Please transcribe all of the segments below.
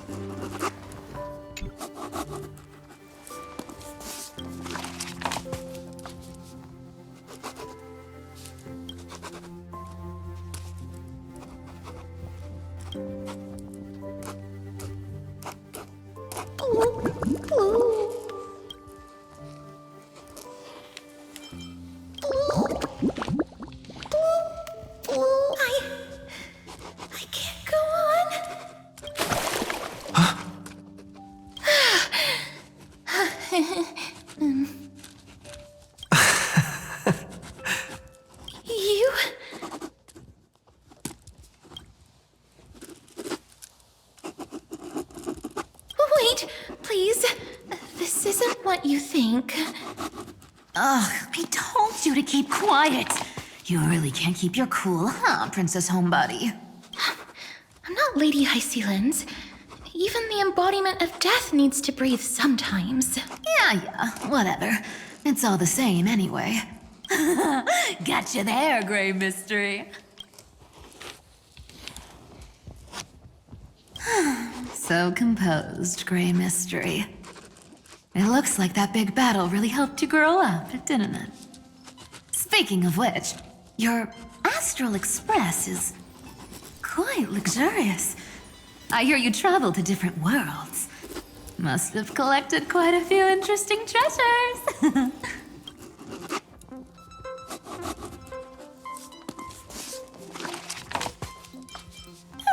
I can't go on. You... Wait, please. This isn't what you think. Ugh, I told you to keep quiet. You really can't keep your cool, huh, Princess Homebody? I'm not Lady High Sealands. Even the embodiment of death needs to breathe sometimes. Yeah, whatever. It's all the same anyway. Gotcha there, Grey Mystery. So composed, Grey Mystery. It looks like that big battle really helped you grow up, didn't it? Speaking of which, your Astral Express is quite luxurious. I hear you travel to different worlds. Must have collected quite a few interesting treasures.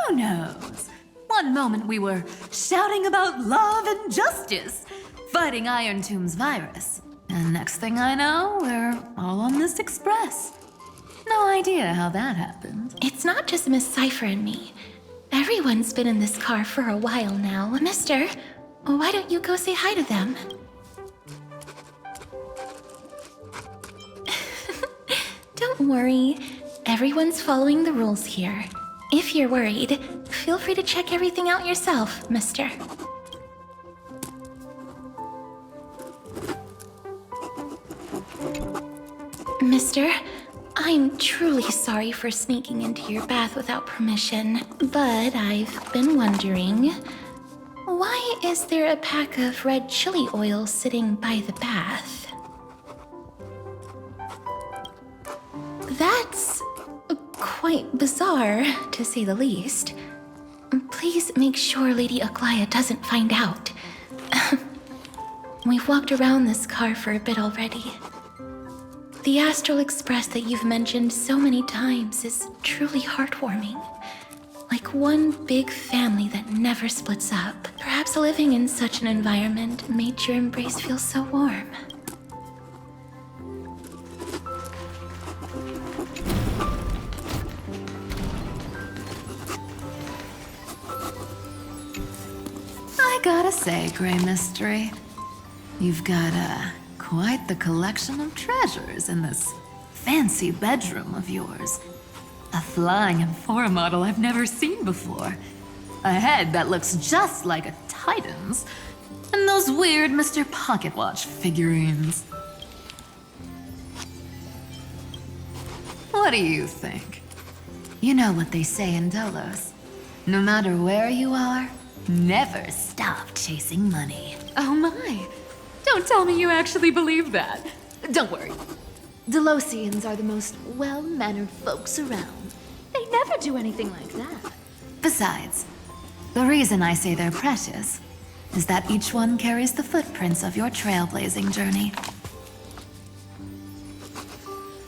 Who knows? One moment we were shouting about love and justice, fighting Iron Tomb's virus. And next thing I know, we're all on this express. No idea how that happened. It's not just Miss Cypher and me. Everyone's been in this car for a while now. Mister, why don't you go say hi to them? Don't worry. Everyone's following the rules here. If you're worried, feel free to check everything out yourself, mister. Mister, I'm truly sorry for sneaking into your bath without permission, but I've been wondering, why is there a pack of red chili oil sitting by the bath? That's quite bizarre, to say the least. Please make sure Lady Aglaya doesn't find out. We've walked around this car for a bit already. The Astral Express that you've mentioned so many times is truly heartwarming. Like one big family that never splits up. Perhaps living in such an environment made your embrace feel so warm. I gotta say, Grey Mystery, you've got quite the collection of treasures in this fancy bedroom of yours. A flying Amphora model I've never seen before. A head that looks just like a Titan's. And those weird Mr. Pocket Watch figurines. What do you think? You know what they say in Dolos. No matter where you are, never stop chasing money. Oh my. Don't tell me you actually believe that. Don't worry. Delosians are the most well-mannered folks around. They never do anything like that. Besides, the reason I say they're precious is that each one carries the footprints of your trailblazing journey.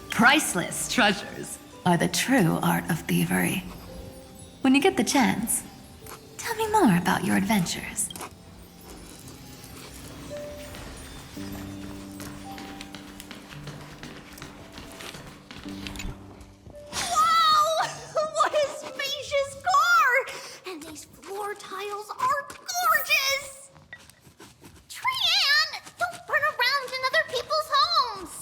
Priceless treasures are the true art of thievery. When you get the chance, tell me more about your adventures. Wow! What a spacious car! And these floor tiles are gorgeous! Trianne, don't run around in other people's homes!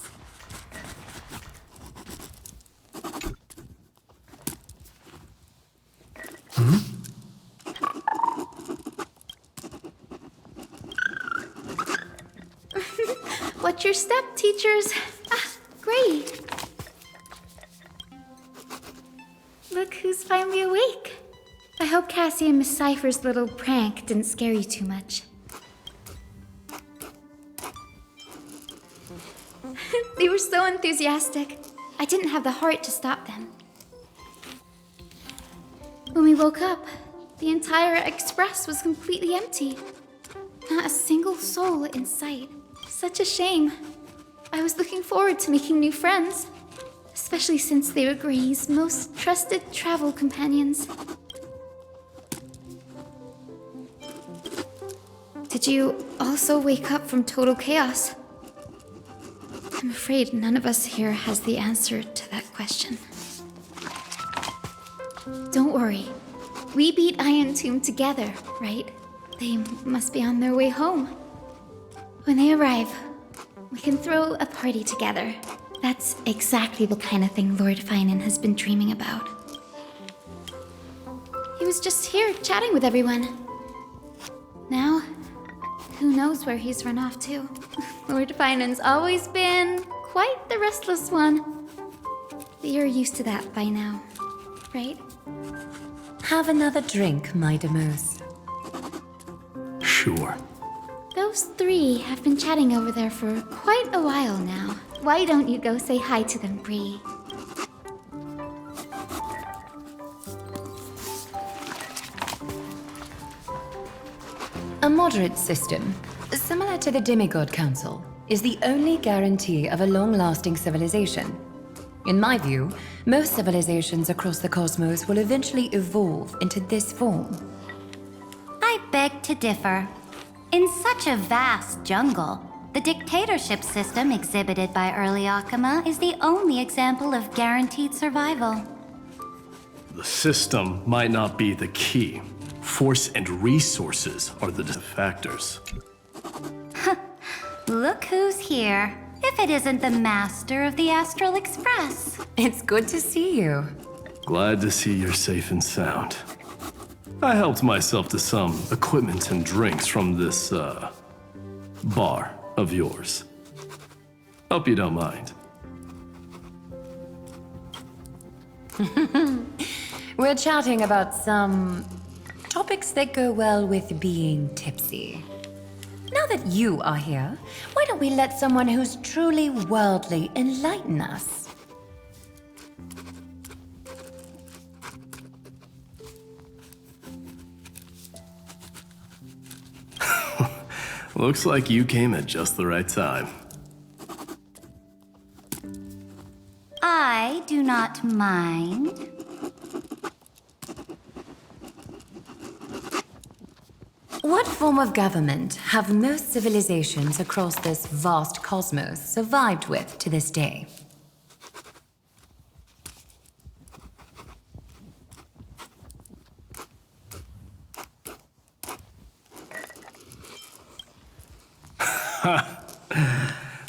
What's your step, teachers? Ah, great. Look who's finally awake. I hope Cassie and Miss Cypher's little prank didn't scare you too much. They were so enthusiastic. I didn't have the heart to stop them. When we woke up, the entire express was completely empty. Not a single soul in sight. Such a shame. I was looking forward to making new friends, especially since they were Gray's most trusted travel companions. Did you also wake up from total chaos? I'm afraid none of us here has the answer to that question. Don't worry. We beat Iron Tomb together, right? They must be on their way home. When they arrive, we can throw a party together. That's exactly the kind of thing Lord Finan has been dreaming about. He was just here chatting with everyone. Now, who knows where he's run off to? Lord Finan's always been quite the restless one. But you're used to that by now, right? Have another drink, my Demos. Sure. Those three have been chatting over there for quite a while now. Why don't you go say hi to them, Bree? A moderate system, similar to the Demigod Council, is the only guarantee of a long-lasting civilization. In my view, most civilizations across the cosmos will eventually evolve into this form. I beg to differ. In such a vast jungle, the dictatorship system exhibited by early Akama is the only example of guaranteed survival. The system might not be the key. Force and resources are the factors. Look who's here. If it isn't the master of the Astral Express. It's good to see you. Glad to see you're safe and sound. I helped myself to some equipment and drinks from this, bar of yours. Hope you don't mind. We're chatting about some topics that go well with being tipsy. Now that you are here, why don't we let someone who's truly worldly enlighten us? Looks like you came at just the right time. I do not mind. What form of government have most civilizations across this vast cosmos survived with to this day?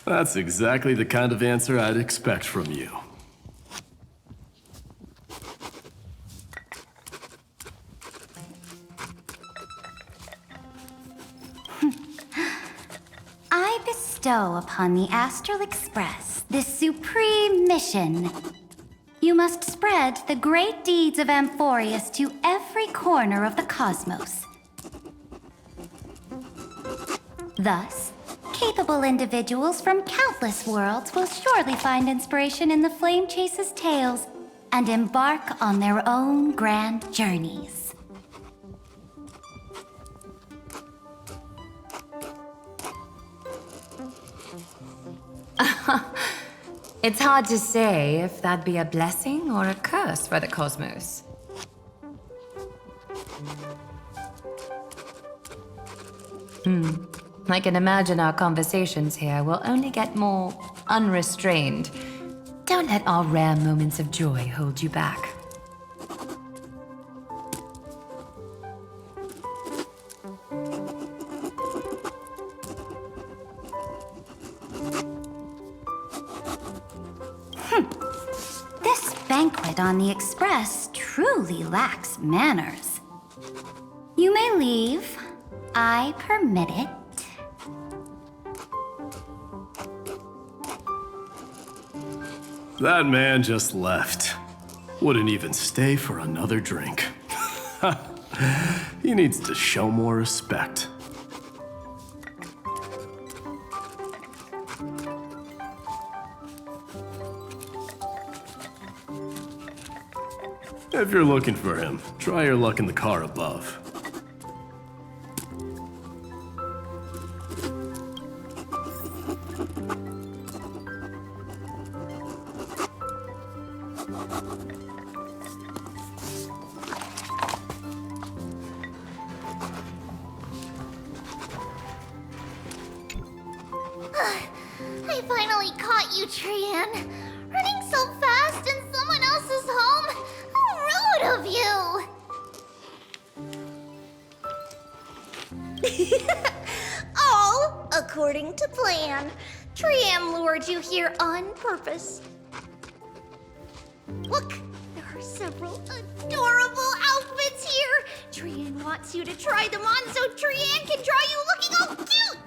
That's exactly the kind of answer I'd expect from you. I bestow upon the Astral Express this supreme mission. You must spread the great deeds of Amphorius to every corner of the cosmos. Thus, capable individuals from countless worlds will surely find inspiration in the Flame Chase's tales and embark on their own grand journeys. It's hard to say if that'd be a blessing or a curse for the cosmos. I can imagine our conversations here will only get more unrestrained. Don't let our rare moments of joy hold you back. This banquet on the Express truly lacks manners. You may leave. I permit it. That man just left. Wouldn't even stay for another drink. He needs to show more respect. If you're looking for him, try your luck in the car above. I finally caught you, Trian. Running so fast in someone else's home. How rude of you. All according to plan. Trian lured you here on purpose. Look, there are several adorable outfits here. Trian wants you to try them on so Trian can draw you looking all cute.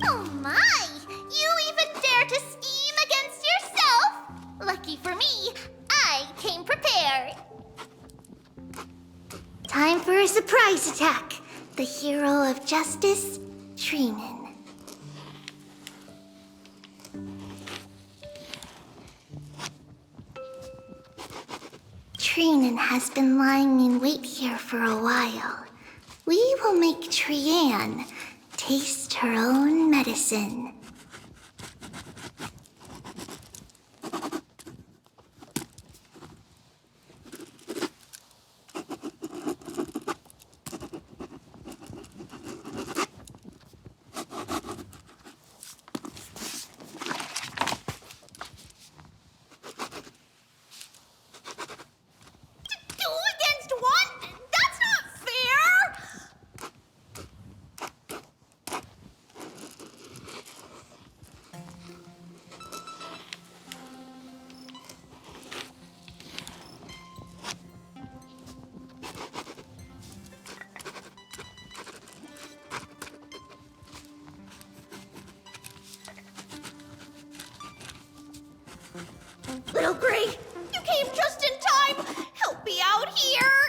Oh my! You even dare to scheme against yourself? Lucky for me, I came prepared. Time for a surprise attack. The hero of justice, Trinan. Trinan has been lying in wait here for a while. We will make Trian taste her own medicine. Two against one? That's not fair! Little Gray, you came just in time. Help me out here.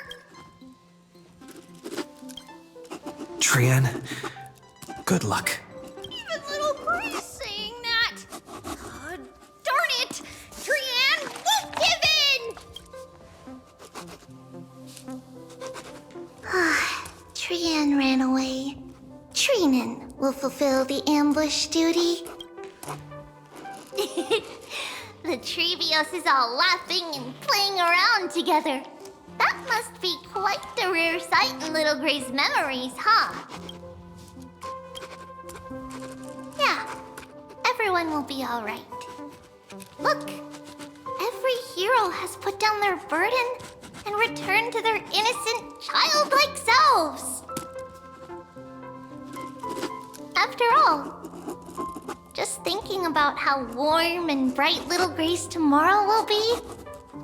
Trian, good luck. Even Little Gray's saying that. Darn it! Trian won't give in! Trian ran away. Trinan will fulfill the ambush duty. The Treevios is all laughing and playing around together. That must be quite the rare sight in Little Gray's memories, huh? Yeah, everyone will be all right. Look, every hero has put down their burden and returned to their innocent, childlike selves. After all, just thinking about how warm and bright Little Gray's tomorrow will be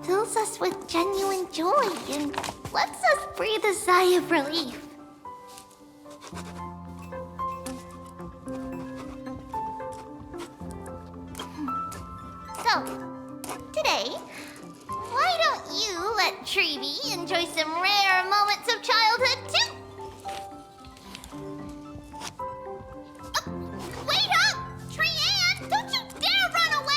fills us with genuine joy and lets us breathe a sigh of relief. So, today, why don't you let Treevee enjoy some rare moments of childhood too? Wait up! Trian, don't you dare run away!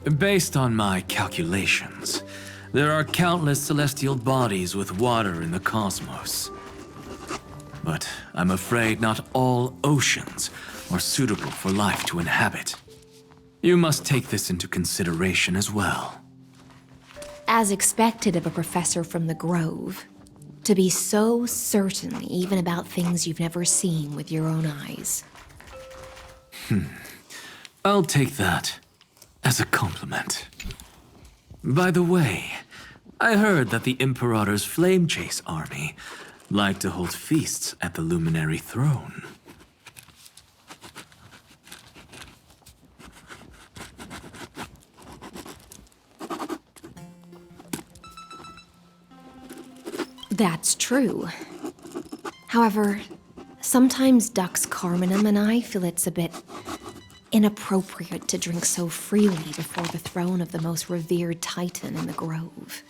Based on my calculations, there are countless celestial bodies with water in the cosmos. But I'm afraid not all oceans are suitable for life to inhabit. You must take this into consideration as well. As expected of a professor from the Grove, to be so certain even about things you've never seen with your own eyes. I'll take that as a compliment. By the way, I heard that the Imperator's Flame Chase army like to hold feasts at the Luminary Throne. That's true. However, sometimes Dux Carminum and I feel it's a bit inappropriate to drink so freely before the throne of the most revered titan in the Grove.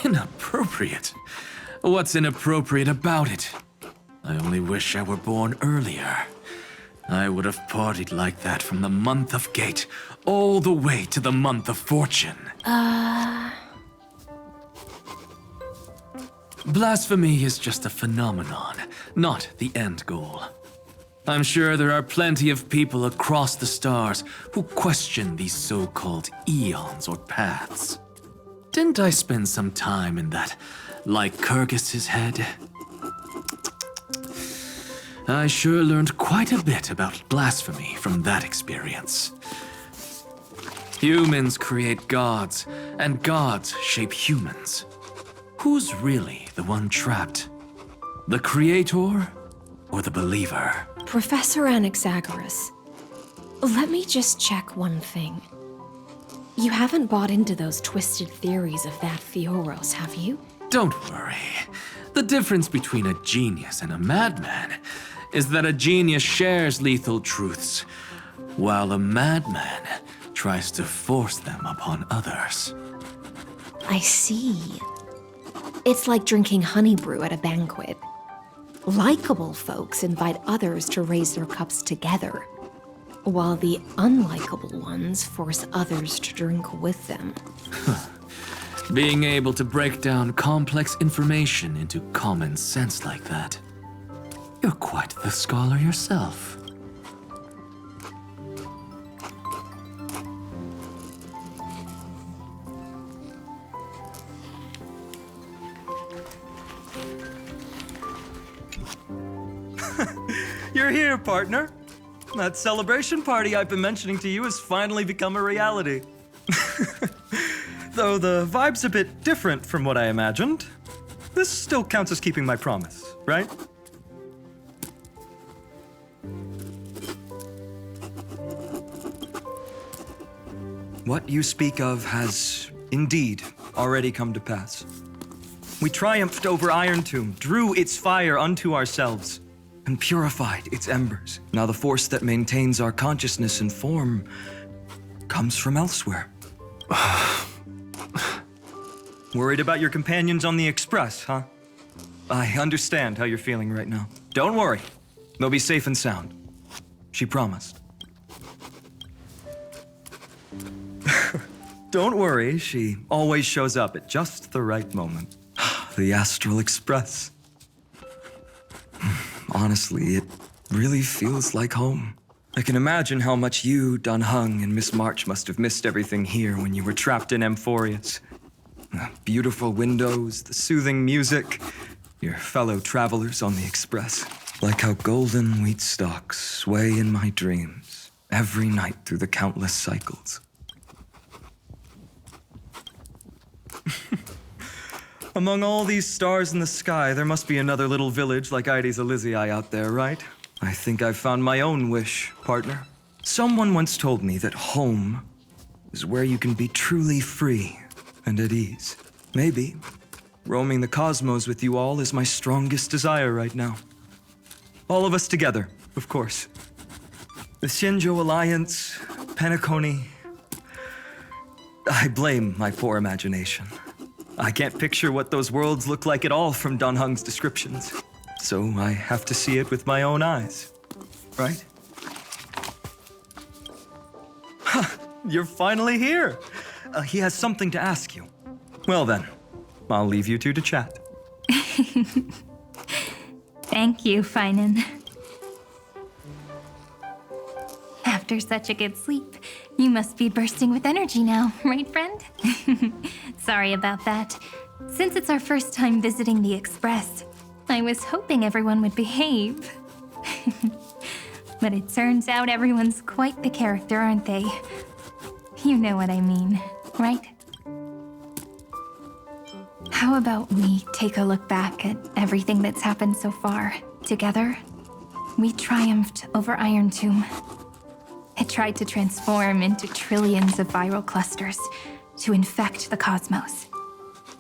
Inappropriate? What's inappropriate about it? I only wish I were born earlier. I would have partied like that from the month of Gate all the way to the month of Fortune. Blasphemy is just a phenomenon, not the end goal. I'm sure there are plenty of people across the stars who question these so-called eons or paths. Didn't I spend some time in that Lycurgus's head? I sure learned quite a bit about blasphemy from that experience. Humans create gods, and gods shape humans. Who's really the one trapped? The creator or the believer? Professor Anaxagoras, let me just check one thing. You haven't bought into those twisted theories of that Theoros, have you? Don't worry. The difference between a genius and a madman is that a genius shares lethal truths, while a madman tries to force them upon others. I see. It's like drinking honey brew at a banquet. Likeable folks invite others to raise their cups together, while the unlikable ones force others to drink with them. Being able to break down complex information into common sense like that. You're quite the scholar yourself. You're here, partner. That celebration party I've been mentioning to you has finally become a reality. Though the vibe's a bit different from what I imagined, this still counts as keeping my promise, right? What you speak of has indeed already come to pass. We triumphed over Iron Tomb, drew its fire unto ourselves, and purified its embers. Now the force that maintains our consciousness and form comes from elsewhere. Worried about your companions on the Express, huh? I understand how you're feeling right now. Don't worry. They'll be safe and sound. She promised. Don't worry, she always shows up at just the right moment. The Astral Express. Honestly, it really feels like home. I can imagine how much you, Dun Hung, and Miss March must have missed everything here when you were trapped in Amphorius. The beautiful windows, the soothing music, your fellow travelers on the Express. Like how golden wheat stalks sway in my dreams every night through the countless cycles. Among all these stars in the sky, there must be another little village like Ides Elysiae out there, right? I think I've found my own wish, partner. Someone once told me that home is where you can be truly free and at ease. Maybe roaming the cosmos with you all is my strongest desire right now. All of us together, of course. The Shinjo Alliance, Penacony. I blame my poor imagination. I can't picture what those worlds look like at all from Dun Hung's descriptions. So I have to see it with my own eyes, right? You're finally here. He has something to ask you. Well then, I'll leave you two to chat. Thank you, Finan. After such a good sleep, you must be bursting with energy now, right, friend? Sorry about that. Since it's our first time visiting the Express, I was hoping everyone would behave. But it turns out everyone's quite the character, aren't they? You know what I mean, right? How about we take a look back at everything that's happened so far, together? We triumphed over Iron Tomb. It tried to transform into trillions of viral clusters to infect the cosmos.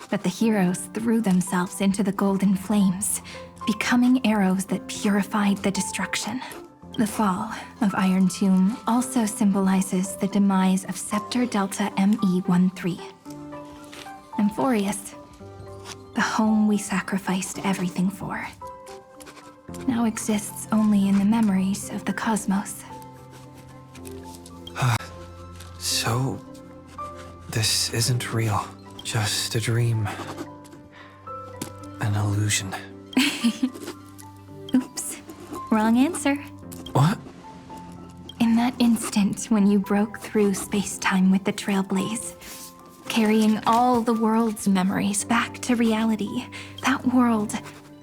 But the heroes threw themselves into the golden flames, becoming arrows that purified the destruction. The fall of Iron Tomb also symbolizes the demise of Scepter Delta ME13. Amphorius, the home we sacrificed everything for, now exists only in the memories of the cosmos. So, this isn't real. Just a dream. An illusion. Oops, wrong answer. What? In that instant when you broke through space-time with the Trailblaze, carrying all the world's memories back to reality, that world,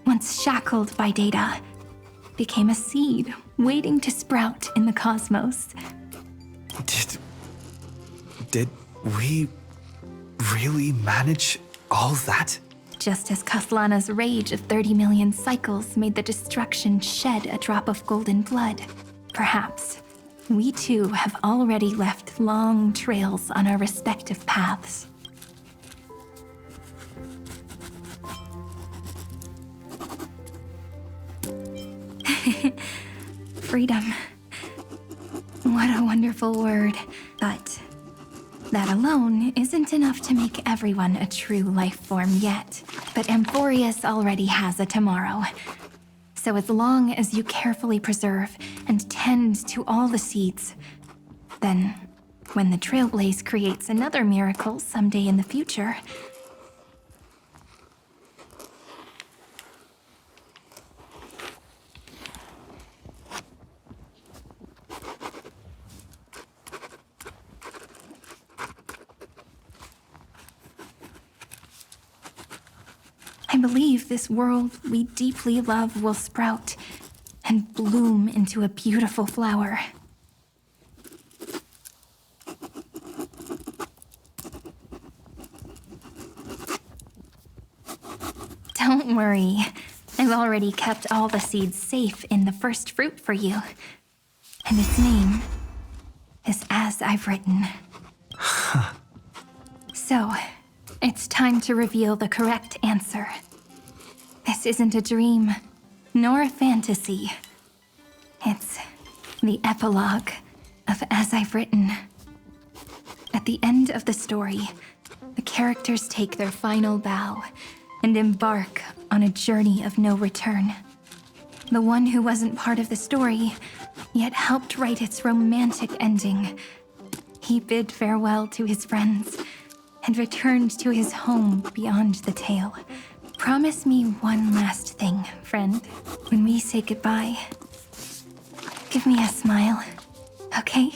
once shackled by data, became a seed waiting to sprout in the cosmos. Did we really manage all that? Just as Kaslana's rage of 30 million cycles made the destruction shed a drop of golden blood, perhaps we too have already left long trails on our respective paths. Freedom. What a wonderful word. But that alone isn't enough to make everyone a true life form yet. But Amphorius already has a tomorrow. So as long as you carefully preserve and tend to all the seeds, then when the Trailblaze creates another miracle someday in the future, I believe this world we deeply love will sprout and bloom into a beautiful flower. Don't worry. I've already kept all the seeds safe in the first fruit for you. And its name is As I've Written. So, it's time to reveal the correct answer. This isn't a dream, nor a fantasy. It's the epilogue of As I've Written. At the end of the story, the characters take their final bow and embark on a journey of no return. The one who wasn't part of the story, yet helped write its romantic ending. He bid farewell to his friends and returned to his home beyond the tale. Promise me one last thing, friend. When we say goodbye, give me a smile, okay?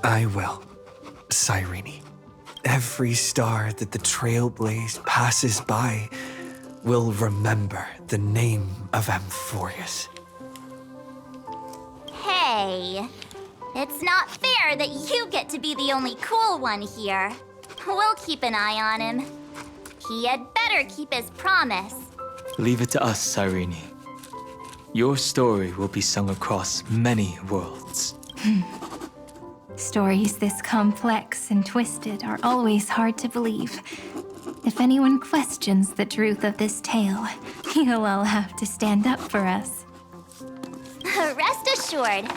I will, Cyrene. Every star that the Trailblaze passes by will remember the name of Amphorius. Hey, it's not fair that you get to be the only cool one here. We'll keep an eye on him. He had better keep his promise. Leave it to us, Cyrene. Your story will be sung across many worlds. Stories this complex and twisted are always hard to believe. If anyone questions the truth of this tale, you'll all have to stand up for us. Rest assured,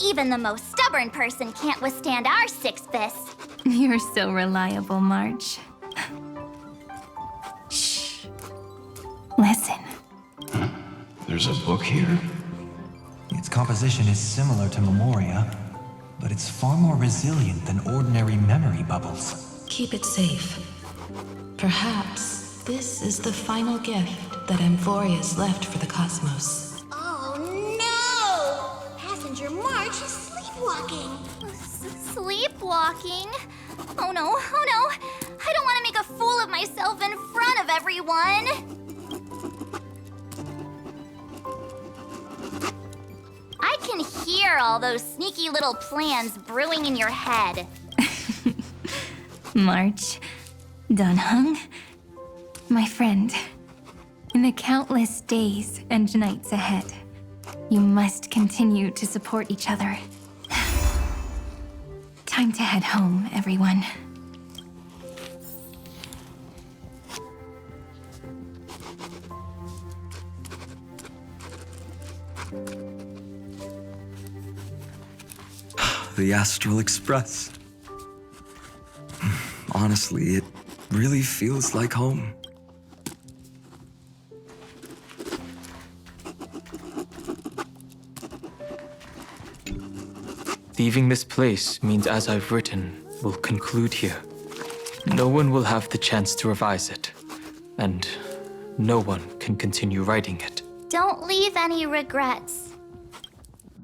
even the most stubborn person can't withstand our six fists. You're so reliable, March. Shh. Listen. There's a book here? It's composition is similar to Memoria, but it's far more resilient than ordinary memory bubbles. Keep it safe. Perhaps this is the final gift that Amphoria's left for the cosmos. Oh no! Passenger March is sleepwalking. Sleepwalking? Oh no, oh no! I don't want to make a fool of myself in front of everyone! I can hear all those sneaky little plans brewing in your head. March, Dunhung, my friend, in the countless days and nights ahead, you must continue to support each other. Time to head home, everyone. The Astral Express. Honestly, it really feels like home. Leaving this place means as I've written will conclude here. No one will have the chance to revise it, and no one can continue writing it. Don't leave any regrets.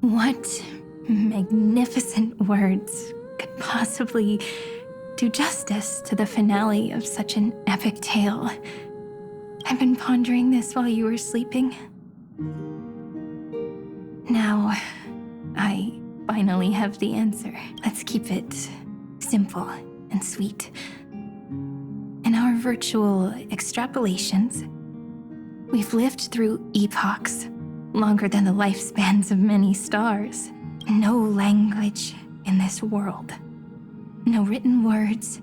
What magnificent words could possibly do justice to the finale of such an epic tale? I've been pondering this while you were sleeping. Now, I finally have the answer. Let's keep it simple and sweet. In our virtual extrapolations, we've lived through epochs longer than the lifespans of many stars. No language in this world, no written words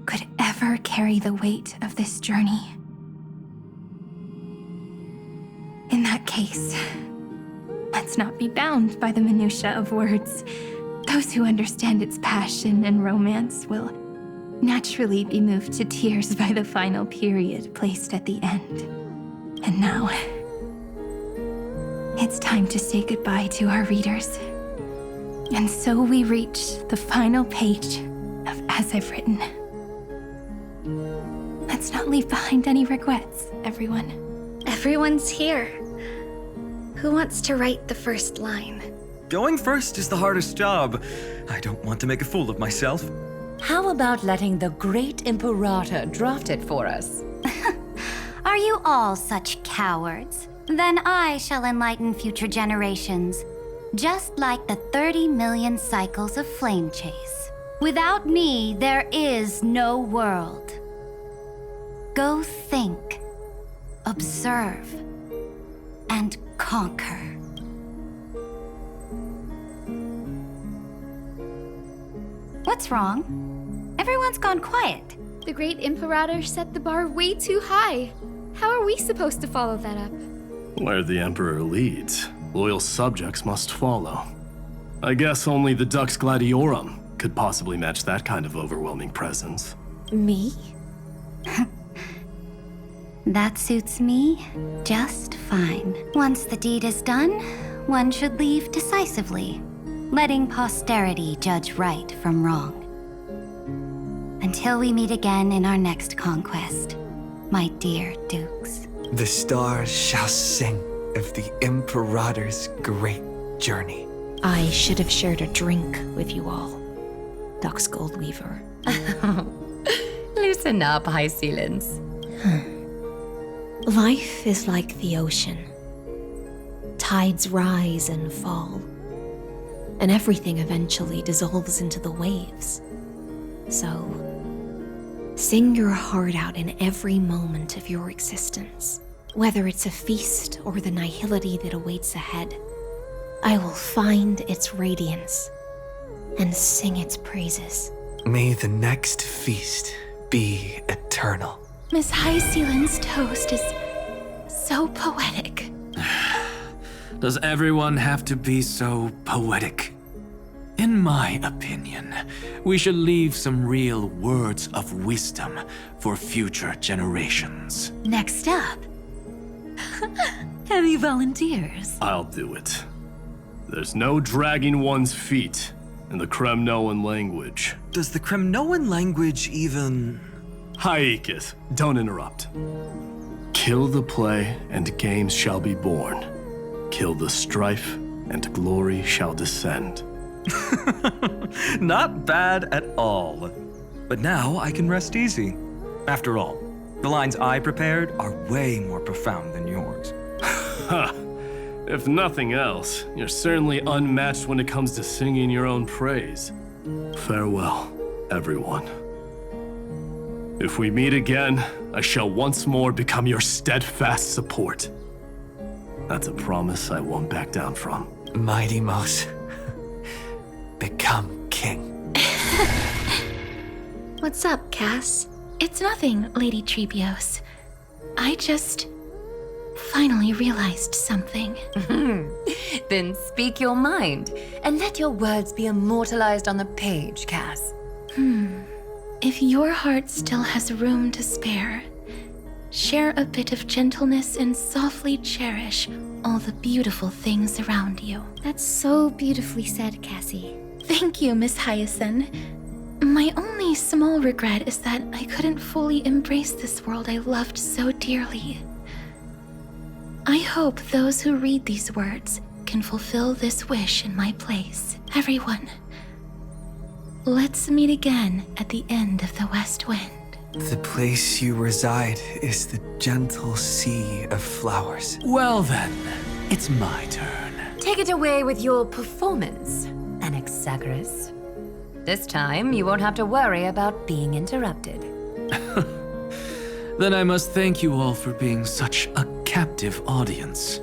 could ever carry the weight of this journey. In that case, let's not be bound by the minutiae of words. Those who understand its passion and romance will naturally be moved to tears by the final period placed at the end. And now, it's time to say goodbye to our readers. And so we reach the final page of As I've Written. Let's not leave behind any regrets, everyone. Everyone's here. Who wants to write the first line? Going first is the hardest job. I don't want to make a fool of myself. How about letting the great Imperator draft it for us? Are you all such cowards? Then I shall enlighten future generations, just like the 30 million cycles of flame chase. Without me, there is no world. Go think, observe, and conquer. What's wrong? Everyone's gone quiet. The great Imperator set the bar way too high. How are we supposed to follow that up? Where the Emperor leads, loyal subjects must follow. I guess only the Dux Gladiorum could possibly match that kind of overwhelming presence. Me? That suits me just fine. Once the deed is done, one should leave decisively, letting posterity judge right from wrong. Until we meet again in our next conquest, my dear dukes. The stars shall sing of the Imperator's great journey. I should have shared a drink with you all, Dux Goldweaver. Loosen up, High Sealants. Life is like the ocean. Tides rise and fall, and everything eventually dissolves into the waves. So, sing your heart out in every moment of your existence. Whether it's a feast or the nihility that awaits ahead, I will find its radiance and sing its praises. May the next feast be eternal. Miss High Sealand's toast is so poetic. Does everyone have to be so poetic? In my opinion, we should leave some real words of wisdom for future generations. Next up, heavy volunteers. I'll do it. There's no dragging one's feet in the Kremnoan language. Does the Kremnoan language even... Haikith, don't interrupt. Kill the play, and games shall be born. Kill the strife, and glory shall descend. Not bad at all. But now I can rest easy. After all, the lines I prepared are way more profound than yours. Ha! If nothing else, you're certainly unmatched when it comes to singing your own praise. Farewell, everyone. If we meet again, I shall once more become your steadfast support. That's a promise I won't back down from. Mighty Mouse, become king. What's up, Cass? It's nothing, Lady Trebios. I just finally realized something. Then speak your mind, and let your words be immortalized on the page, Cass. If your heart still has room to spare, share a bit of gentleness and softly cherish all the beautiful things around you. That's so beautifully said, Cassie. Thank you, Miss Hyacinth. My only small regret is that I couldn't fully embrace this world I loved so dearly. I hope those who read these words can fulfill this wish in my place. Everyone, let's meet again at the end of the West Wind. The place you reside is the gentle sea of flowers. Well then, it's my turn. Take it away with your performance, Anaxagoras. This time, you won't have to worry about being interrupted. Then I must thank you all for being such a captive audience.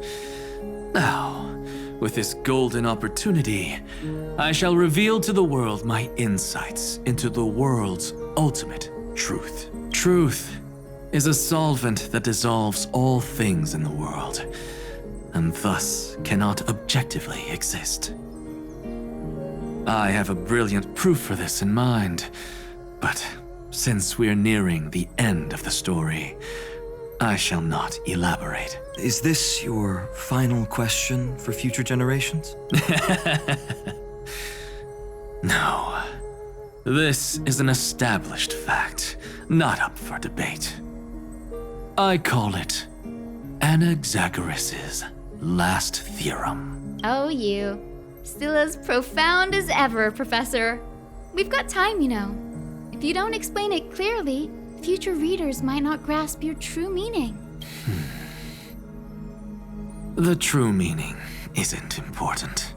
Now, with this golden opportunity, I shall reveal to the world my insights into the world's ultimate truth. Truth is a solvent that dissolves all things in the world, and thus cannot objectively exist. I have a brilliant proof for this in mind, but since we're nearing the end of the story, I shall not elaborate. Is this your final question for future generations? No. This is an established fact, not up for debate. I call it Anaxagoras' last theorem. Oh, you. Still as profound as ever, Professor. We've got time, you know. If you don't explain it clearly, future readers might not grasp your true meaning. The true meaning isn't important.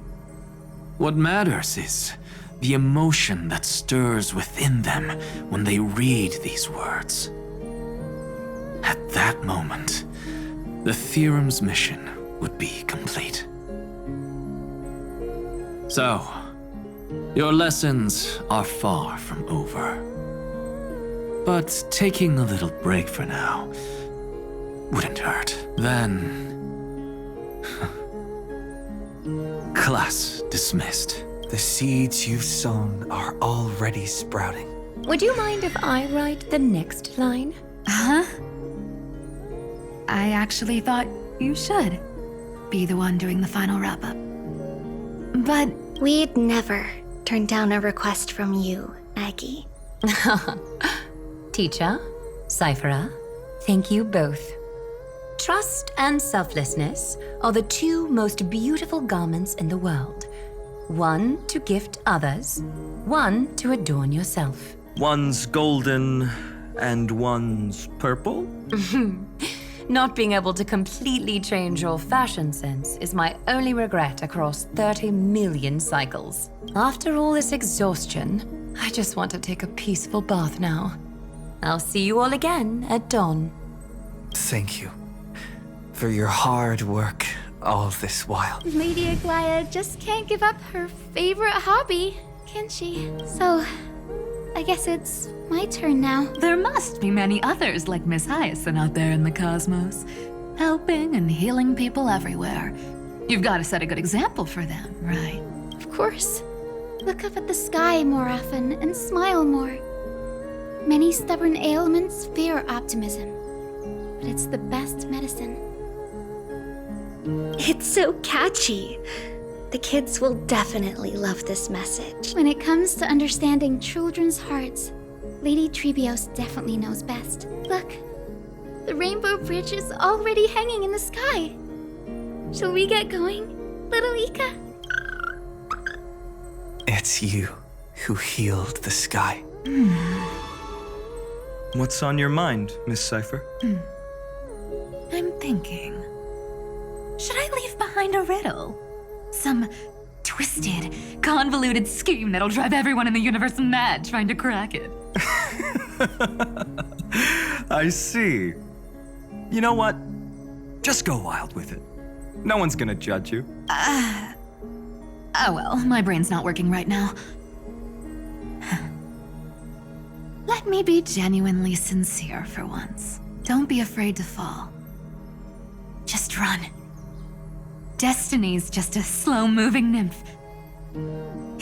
What matters is the emotion that stirs within them when they read these words. At that moment, the theorem's mission would be complete. So, your lessons are far from over. But taking a little break for now wouldn't hurt. Then... Class dismissed. The seeds you've sown are already sprouting. Would you mind if I write the next line? Huh? I actually thought you should be the one doing the final wrap-up. But We'd never turn down a request from you, Aggie. Teacher, Cyphera, thank you both. Trust and selflessness are the two most beautiful garments in the world. One to gift others, one to adorn yourself. One's golden and one's purple? Not being able to completely change your fashion sense is my only regret across 30 million cycles. After all this exhaustion, I just want to take a peaceful bath now. I'll see you all again at dawn. Thank you for your hard work all this while. Lady Aglaya just can't give up her favorite hobby, can she? So, I guess it's my turn now. there must be many others like Miss Hyacinth out there in the cosmos, helping and healing people everywhere. You've got to set a good example for them, right? Of course. Look up at the sky more often and smile more. Many stubborn ailments fear optimism, but it's the best medicine. It's so catchy. The kids will definitely love this message. When it comes to understanding children's hearts, Lady Treebios definitely knows best. Look, the Rainbow Bridge is already hanging in the sky. Shall we get going, little Ika? It's you who healed the sky. What's on your mind, Miss Cypher? I'm thinking. Should I leave behind a riddle? Some twisted, convoluted scheme that'll drive everyone in the universe mad trying to crack it. I see. You know what? Just go wild with it. No one's gonna judge you. Oh well, my brain's not working right now. Let me be genuinely sincere for once. Don't be afraid to fall. Just run. Destiny's just a slow-moving nymph.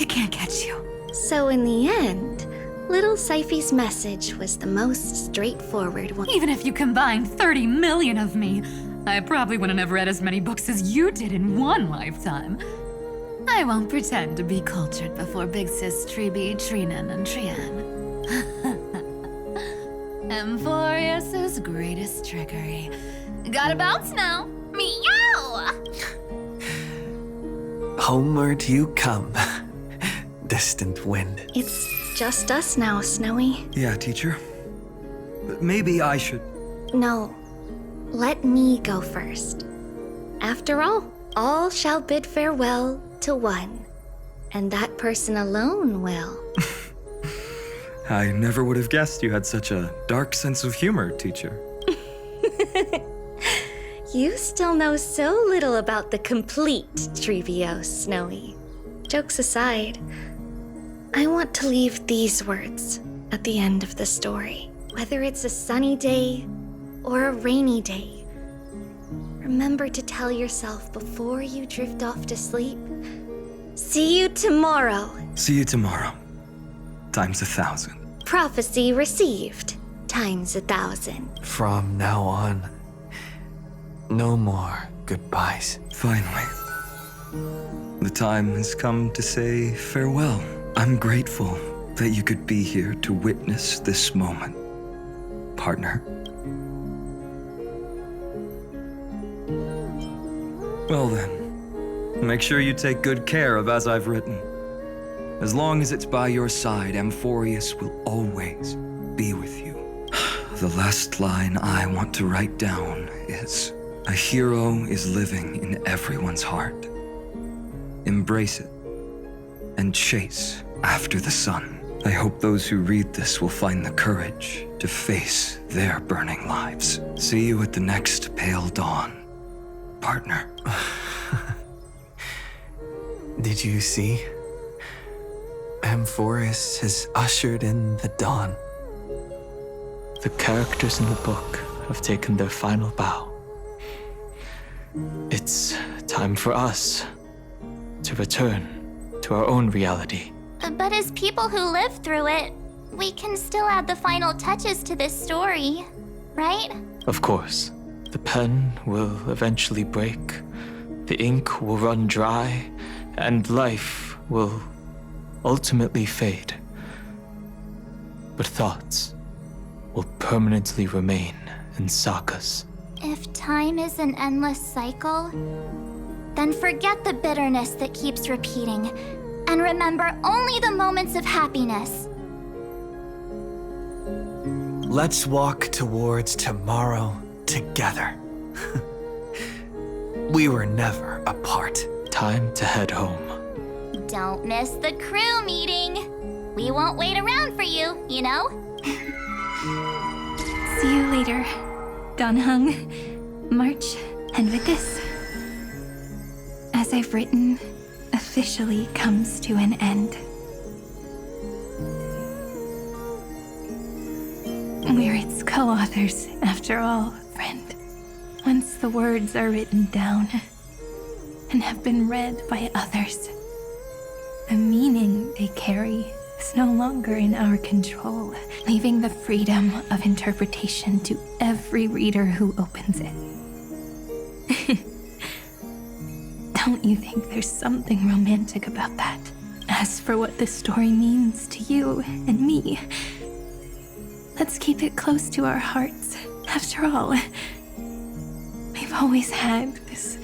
It can't catch you. So in the end, little Syphy's message was the most straightforward one. Even if you combined 30 million of me, I probably wouldn't have read as many books as you did in one lifetime. I won't pretend to be cultured before Big Sis Treeby, Trinan, and Trian. Amphorius's greatest trickery. Gotta bounce now. Meow! Homeward you come, distant wind. It's just us now, Snowy. Yeah, teacher. But maybe I should... No, let me go first. After all shall bid farewell to one, and that person alone will. I never would have guessed you had such a dark sense of humor, teacher. You still know so little about the complete Treebios, Snowy. Jokes aside, I want to leave these words at the end of the story. Whether it's a sunny day or a rainy day, remember to tell yourself before you drift off to sleep, see you tomorrow. See you tomorrow. Times 1,000. Prophecy received. Times 1,000. From now on, no more goodbyes. Finally. The time has come to say farewell. I'm grateful that you could be here to witness this moment, partner. Well then, make sure you take good care of as I've written. As long as it's by your side, Amphorius will always be with you. The last line I want to write down is, a hero is living in everyone's heart. Embrace it and chase after the sun. I hope those who read this will find the courage to face their burning lives. See you at the next pale dawn, partner. Did you see? Amphorius has ushered in the dawn. The characters in the book have taken their final bow. It's time for us to return to our own reality. But as people who lived through it, we can still add the final touches to this story, right? Of course, the pen will eventually break, the ink will run dry, and life will ultimately fade. But thoughts will permanently remain in sagas. If time is an endless cycle, then forget the bitterness that keeps repeating, and remember only the moments of happiness. Let's walk towards tomorrow together. We were never apart. Time to head home. Don't miss the crew meeting. We won't wait around for you, you know? See you later, Donhung, March, and with this, as I've written, officially comes to an end. We're its co-authors, after all, friend. Once the words are written down and have been read by others, the meaning they carry is no longer in our control, leaving the freedom of interpretation to every reader who opens it. Don't you think there's something romantic about that? As for what this story means to you and me, let's keep it close to our hearts. After all, we've always had this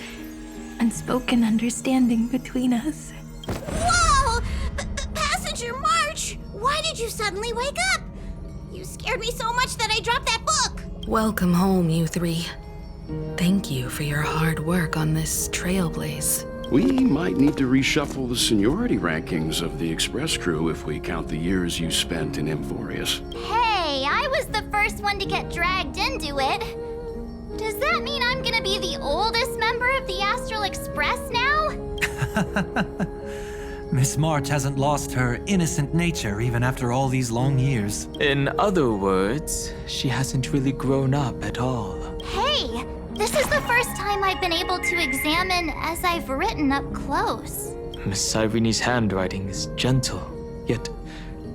unspoken understanding between us. Whoa! Passenger March! Why did you suddenly wake up? You scared me so much that I dropped that book! Welcome home, you three. Thank you for your hard work on this Trailblaze. We might need to reshuffle the seniority rankings of the Express crew if we count the years you spent in Emphorius. Hey, I was the first one to get dragged into it. Does that mean I'm gonna be the oldest member of the Astral Express now? Miss March hasn't lost her innocent nature even after all these long years. In other words, she hasn't really grown up at all. Hey, this is the first time I've been able to examine as I've written up close. Miss Irene's handwriting is gentle, yet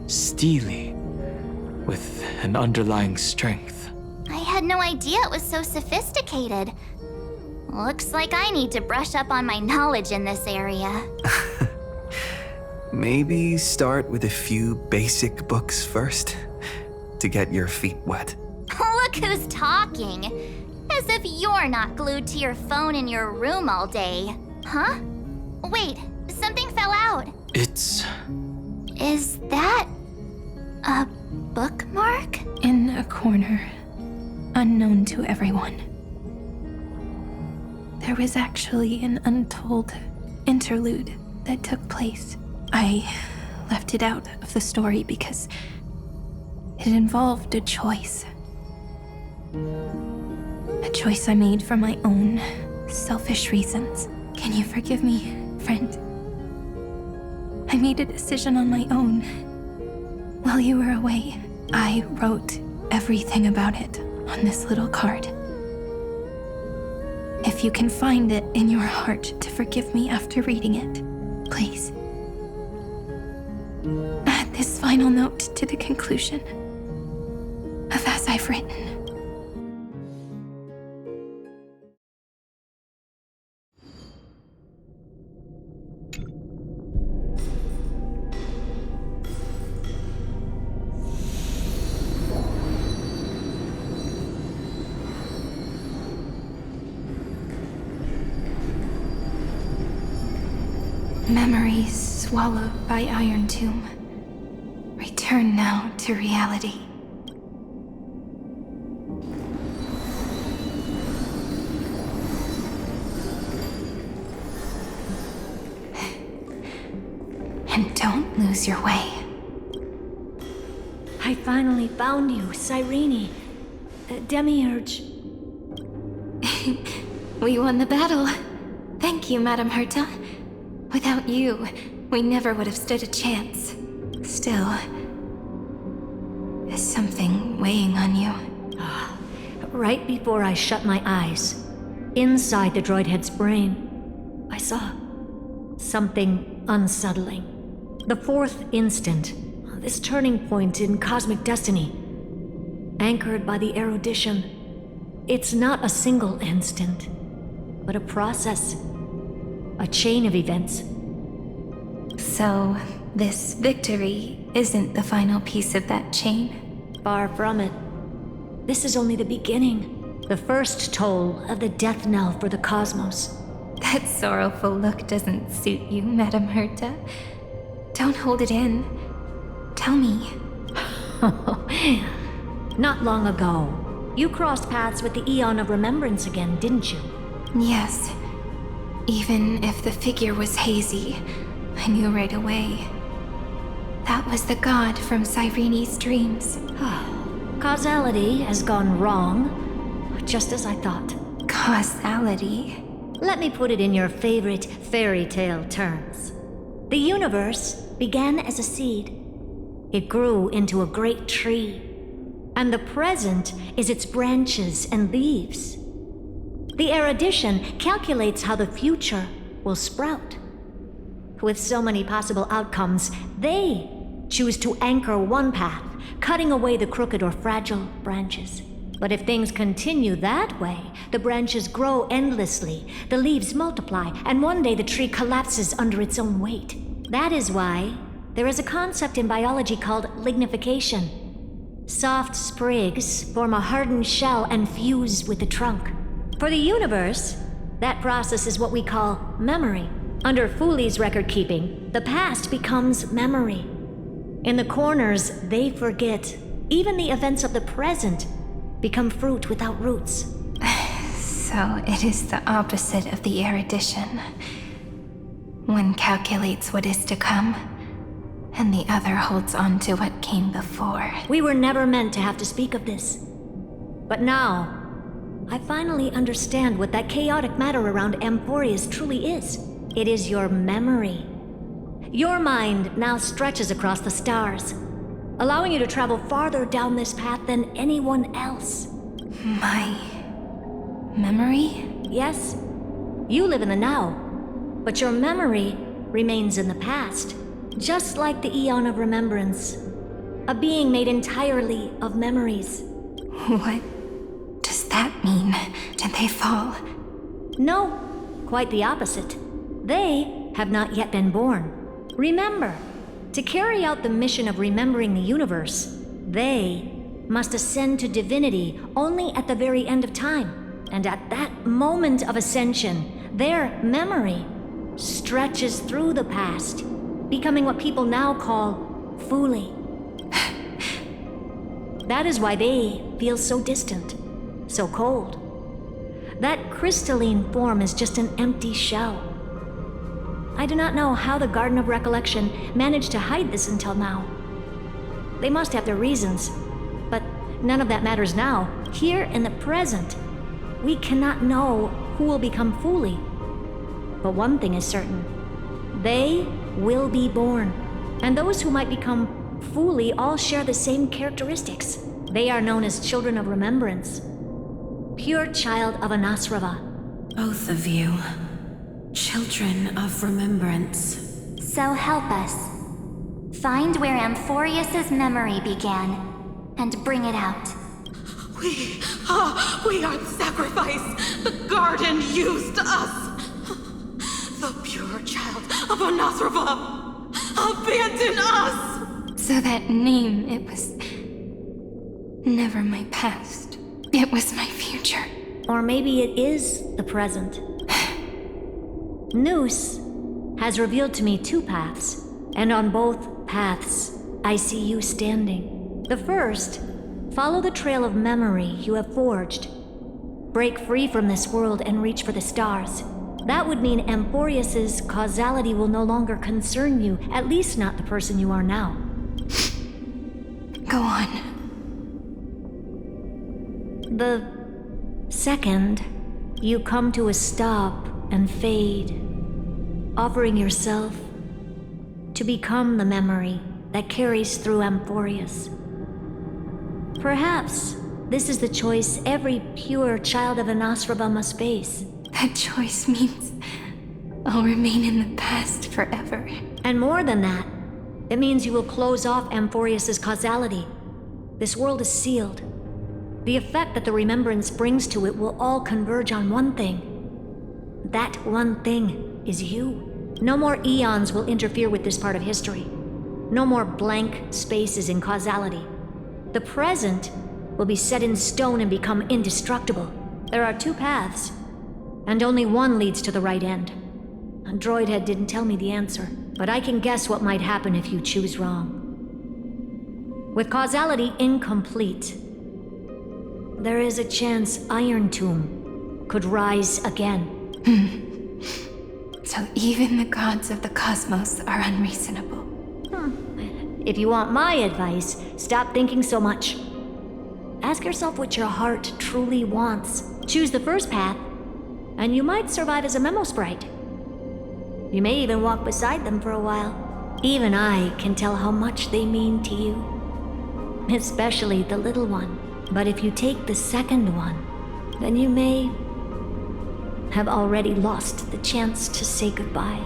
steely, with an underlying strength. I had no idea it was so sophisticated. Looks like I need to brush up on my knowledge in this area. Maybe start with a few basic books first, to get your feet wet. Look who's talking. As if you're not glued to your phone in your room all day. Huh? Wait, something fell out. It's... Is that a bookmark? In a corner, unknown to everyone. There was actually an untold interlude that took place. I left it out of the story because it involved a choice. A choice I made for my own selfish reasons. Can you forgive me, friend? I made a decision on my own. While you were away, I wrote everything about it on this little card. If you can find it in your heart to forgive me after reading it, please. Add this final note to the conclusion of As I've Written. Memories swallowed by Iron Tomb. Return now to reality. And don't lose your way. I finally found you, Cyrene. Demiurge. We won the battle. Thank you, Madame Herta. Without you, we never would have stood a chance. Still, is something weighing on you? Right before I shut my eyes, inside the droid head's brain, I saw something unsettling. The fourth instant, this turning point in cosmic destiny, anchored by the erudition. It's not a single instant, but a process. A chain of events. So, this victory isn't the final piece of that chain? Far from it. This is only the beginning. The first toll of the death knell for the cosmos. That sorrowful look doesn't suit you, Madame Herta. Don't hold it in. Tell me. Not long ago, you crossed paths with the Eon of Remembrance again, didn't you? Yes. Even if the figure was hazy, I knew right away. That was the god from Cyrene's dreams. Causality has gone wrong, just as I thought. Causality? Let me put it in your favorite fairy tale terms. The universe began as a seed. It grew into a great tree. And the present is its branches and leaves. The erudition calculates how the future will sprout. With so many possible outcomes, they choose to anchor one path, cutting away the crooked or fragile branches. But if things continue that way, the branches grow endlessly, the leaves multiply, and one day the tree collapses under its own weight. That is why there is a concept in biology called lignification. Soft sprigs form a hardened shell and fuse with the trunk. For the universe, that process is what we call memory. Under Fooley's record keeping, the past becomes memory. In the corners, they forget. Even the events of the present become fruit without roots. So it is the opposite of the erudition. One calculates what is to come, and the other holds on to what came before. We were never meant to have to speak of this. But now, I finally understand what that chaotic matter around Amphorius truly is. It is your memory. Your mind now stretches across the stars, allowing you to travel farther down this path than anyone else. My memory? Yes. You live in the now, but your memory remains in the past, just like the Eon of Remembrance, a being made entirely of memories. What does that mean? Did they fall? No, quite the opposite. They have not yet been born. Remember, to carry out the mission of remembering the universe, they must ascend to divinity only at the very end of time. And at that moment of ascension, their memory stretches through the past, becoming what people now call Fooley. That is why they feel so distant, so cold. That crystalline form is just an empty shell. I do not know how the Garden of Recollection managed to hide this until now. They must have their reasons, but none of that matters now. Here in the present, we cannot know who will become Fooley. But one thing is certain. They will be born. And those who might become Fooley all share the same characteristics. They are known as children of remembrance. Pure child of Anasrava. Both of you. Children of remembrance. So help us. Find where Amphorius's memory began, and bring it out. We are the sacrifice the garden used us. The pure child of Anasrava. Abandon us! So that name, it was never my past. It was my future. Or maybe it is the present. Noose has revealed to me two paths, and on both paths, I see you standing. The first, follow the trail of memory you have forged. Break free from this world and reach for the stars. That would mean Amphorius's causality will no longer concern you, at least not the person you are now. Go on. The second, you come to a stop and fade, offering yourself to become the memory that carries through Amphorius. Perhaps this is the choice every pure child of Anasrava must face. That choice means I'll remain in the past forever. And more than that, it means you will close off Amphorius's causality. This world is sealed. The effect that the remembrance brings to it will all converge on one thing. That one thing is you. No more eons will interfere with this part of history. No more blank spaces in causality. The present will be set in stone and become indestructible. There are two paths, and only one leads to the right end. A droidhead didn't tell me the answer, but I can guess what might happen if you choose wrong. With causality incomplete, there is a chance Iron Tomb could rise again. So even the gods of the cosmos are unreasonable. If you want my advice, stop thinking so much. Ask yourself what your heart truly wants. Choose the first path, and you might survive as a memo sprite. You may even walk beside them for a while. Even I can tell how much they mean to you. Especially the little one. But if you take the second one, then you may have already lost the chance to say goodbye.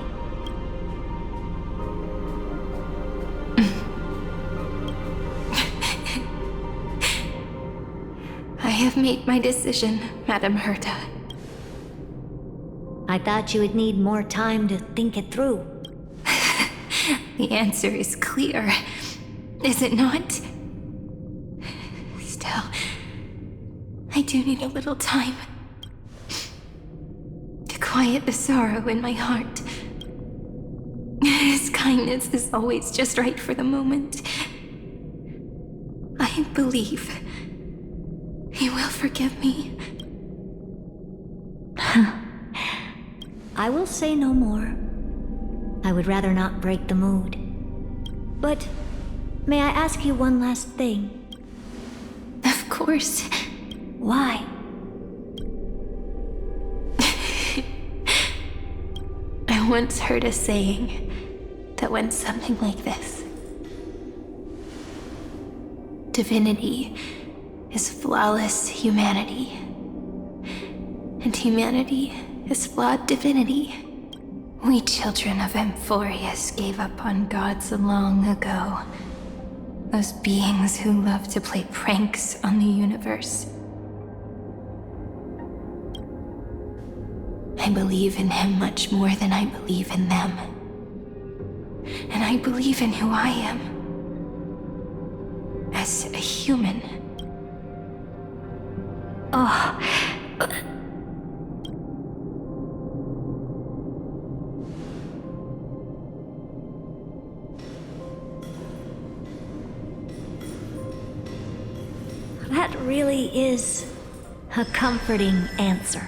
I have made my decision, Madam Herta. I thought you would need more time to think it through. The answer is clear, is it not? Still, I do need a little time to quiet the sorrow in my heart. His kindness is always just right for the moment. I believe he will forgive me. I will say no more. I would rather not break the mood. But may I ask you one last thing? Of course. Why? I once heard a saying that went something like this. Divinity is flawless humanity, and humanity is flawed divinity. We children of Amphorius gave up on gods long ago. Those beings who love to play pranks on the universe. I believe in him much more than I believe in them. And I believe in who I am. As a human. Oh. That really is a comforting answer.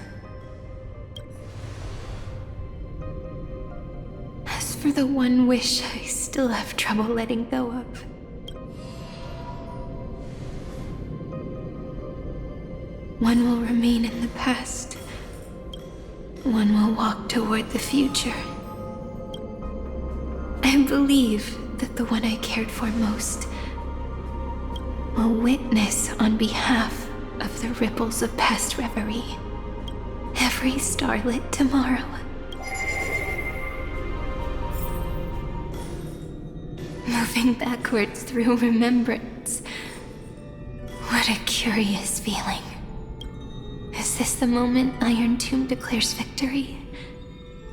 As for the one wish I still have trouble letting go of. One will remain in the past. One will walk toward the future. I believe that the one I cared for most will witness on behalf of the ripples of past reverie every starlit tomorrow. Moving backwards through remembrance. What a curious feeling. Is this the moment Iron Tomb declares victory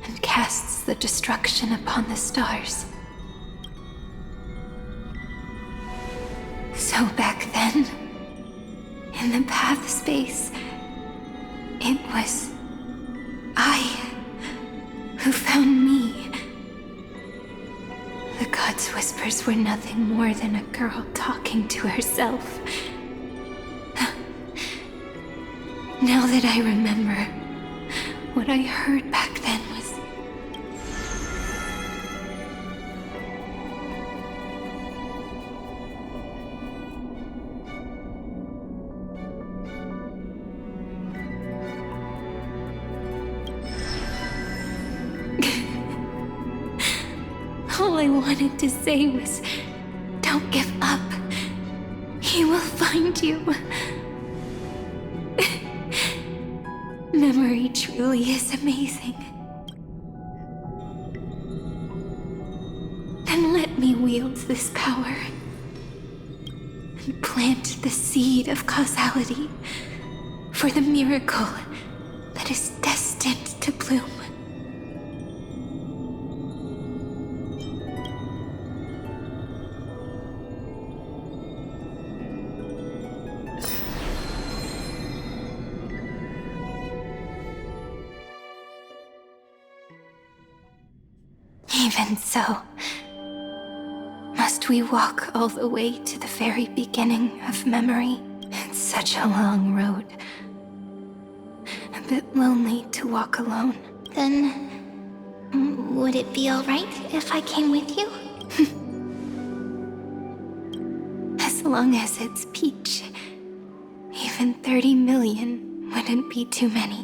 and casts the destruction upon the stars? So back then, in the path space, it was I who found me. The gods' whispers were nothing more than a girl talking to herself. Now that I remember, what I heard back then was... All I wanted to say was, don't give up. He will find you. Memory truly is amazing. Then let me wield this power and plant the seed of causality for the miracle that is destined to bloom. Even so, must we walk all the way to the very beginning of memory? It's such a long road. A bit lonely to walk alone. Then, would it be alright if I came with you? As long as it's Peach, even 30 million wouldn't be too many.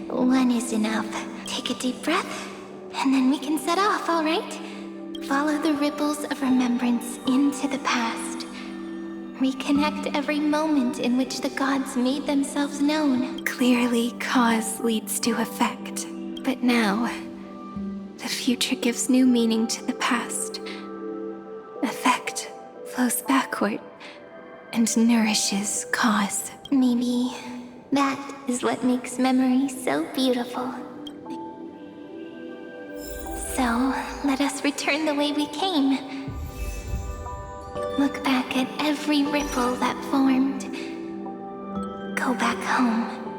One is enough. Take a deep breath. And then we can set off, all right? Follow the ripples of remembrance into the past. Reconnect every moment in which the gods made themselves known. Clearly, cause leads to effect. But now, the future gives new meaning to the past. Effect flows backward and nourishes cause. Maybe that is what makes memory so beautiful. So, let us return the way we came. Look back at every ripple that formed. Go back home.